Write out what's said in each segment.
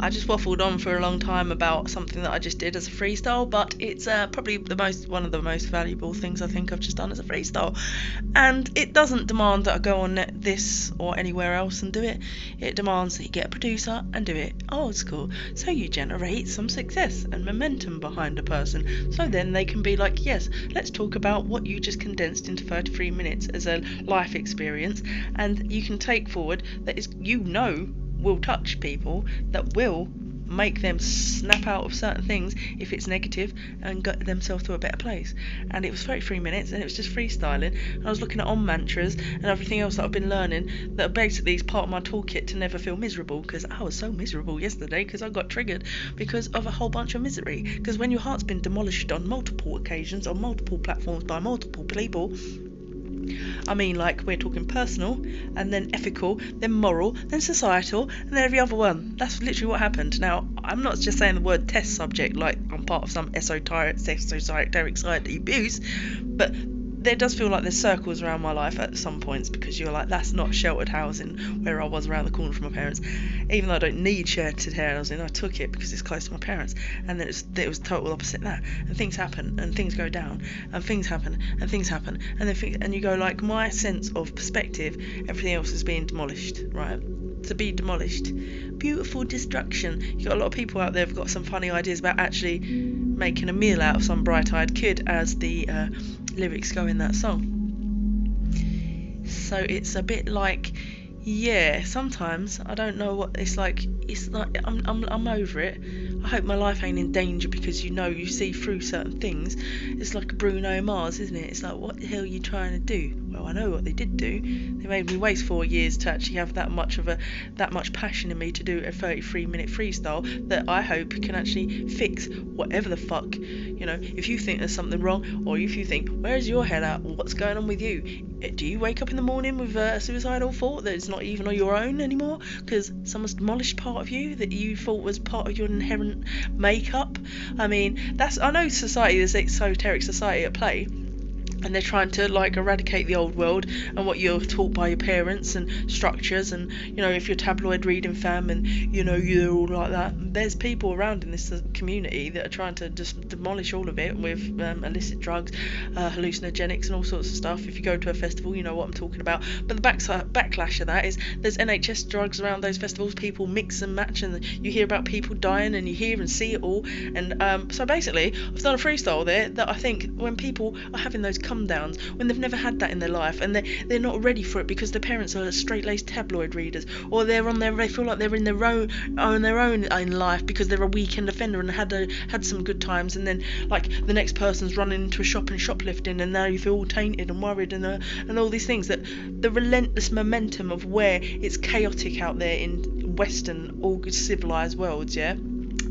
I just waffled on for a long time about something that I just did as a freestyle, but it's probably one of the most valuable things I think I've just done as a freestyle. And it doesn't demand that I go on this or anywhere else and do it. It demands that you get a producer and do it old school. So you generate some success and momentum behind a person. So then they can be like, yes, let's talk about what you just condensed into 33 minutes as a life experience. And you can take forward that is, will touch people, that will make them snap out of certain things if it's negative and get themselves to a better place. And it was 33 minutes and it was just freestyling, and I was looking at mantras and everything else that I've been learning that basically is part of my toolkit to never feel miserable, because I was so miserable yesterday because I got triggered because of a whole bunch of misery. Because when your heart's been demolished on multiple occasions on multiple platforms by multiple people, I mean, like, we're talking personal, and then ethical, then moral, then societal, and then every other one. That's literally what happened. Now, I'm not just saying the word test subject like I'm part of some esoteric side abuse, but there does feel like there's circles around my life at some points, because you're like, that's not sheltered housing where I was around the corner from my parents. Even though I don't need sheltered housing, I took it because it's close to my parents. And then it was total opposite that. And things happen, and things go down, and things happen, and things happen, and then and you go like, my sense of perspective, everything else is being demolished, right? To be demolished. Beautiful destruction. You got a lot of people out there who've got some funny ideas about actually making a meal out of some bright-eyed kid, as the lyrics go in that song. So it's a bit like, yeah, sometimes I don't know what it's like. It's like I'm over it. I hope my life ain't in danger, because you see through certain things. It's like Bruno Mars, isn't it? It's like, what the hell are you trying to do? Well, I know what they did do. They made me waste 4 years to actually have that much passion in me to do a 33-minute freestyle that I hope can actually fix whatever the fuck. If you think there's something wrong, or if you think, where's your head at? What's going on with you? Do you wake up in the morning with a suicidal thought that it's not even on your own anymore because someone's demolished part of you that you thought was part of your inherent makeup? I mean, I know society, there's esoteric society at play, and they're trying to like eradicate the old world and what you're taught by your parents and structures, and if you're tabloid reading fam and you're all like that, there's people around in this community that are trying to just demolish all of it with illicit drugs, hallucinogenics and all sorts of stuff. If you go to a festival, you know what I'm talking about. But the backlash of that is there's NHS drugs around those festivals, people mix and match, and you hear about people dying and you hear and see it all. And so basically I've done a freestyle there that I think when people are having those come downs, when they've never had that in their life, and they're not ready for it because their parents are straight-laced tabloid readers, or they feel like they're in their own in life because they're a weekend offender and had some good times, and then like the next person's running into a shop and shoplifting, and now you feel all tainted and worried and all these things. That the relentless momentum of where it's chaotic out there in Western all civilized worlds, yeah.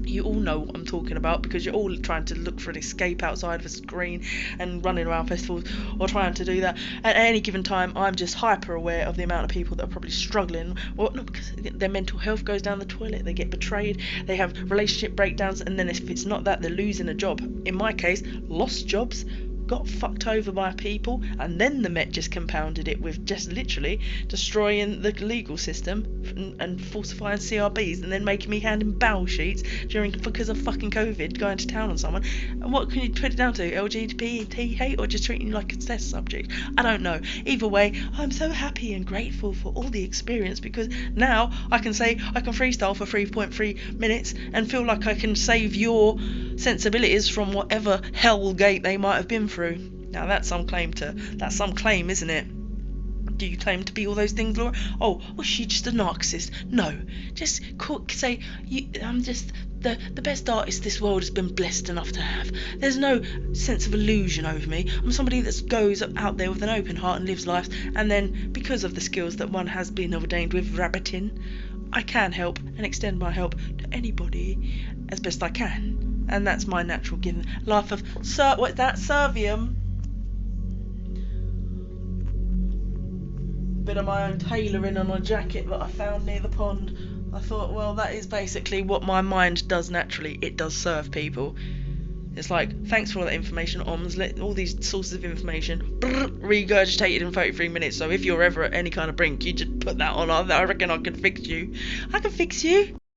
You all know what I'm talking about, because you're all trying to look for an escape outside of a screen and running around festivals or trying to do that. At any given time, I'm just hyper aware of the amount of people that are probably struggling, because their mental health goes down the toilet, they get betrayed, they have relationship breakdowns, and then if it's not that, they're losing a job. In my case, lost jobs, got fucked over by people, and then the Met just compounded it with just literally destroying the legal system and falsifying CRBs, and then making me hand in bail sheets because of fucking COVID, going to town on someone. And what can you put it down to? LGBT hate, or just treating you like a test subject? I don't know. Either way, I'm so happy and grateful for all the experience, because now I can say I can freestyle for 3.3 minutes and feel like I can save your sensibilities from whatever hellgate they might have been through. Now that's some claim, isn't it? Do you claim to be all those things, Laura? Oh, was she just a narcissist? No, just say I'm just the best artist this world has been blessed enough to have. There's no sense of illusion over me. I'm somebody that goes out there with an open heart and lives life, and then because of the skills that one has been ordained with, rabbiting, I can help and extend my help to anybody as best I can. And that's my natural given life of what's that, servium? Bit of my own tailoring on a jacket that I found near the pond. I thought, well, that is basically what my mind does naturally. It does serve people. It's like, thanks for all that information, OMS, let all these sources of information regurgitated in 33 minutes. So if you're ever at any kind of brink, you just put that on. I reckon I can fix you. I can fix you.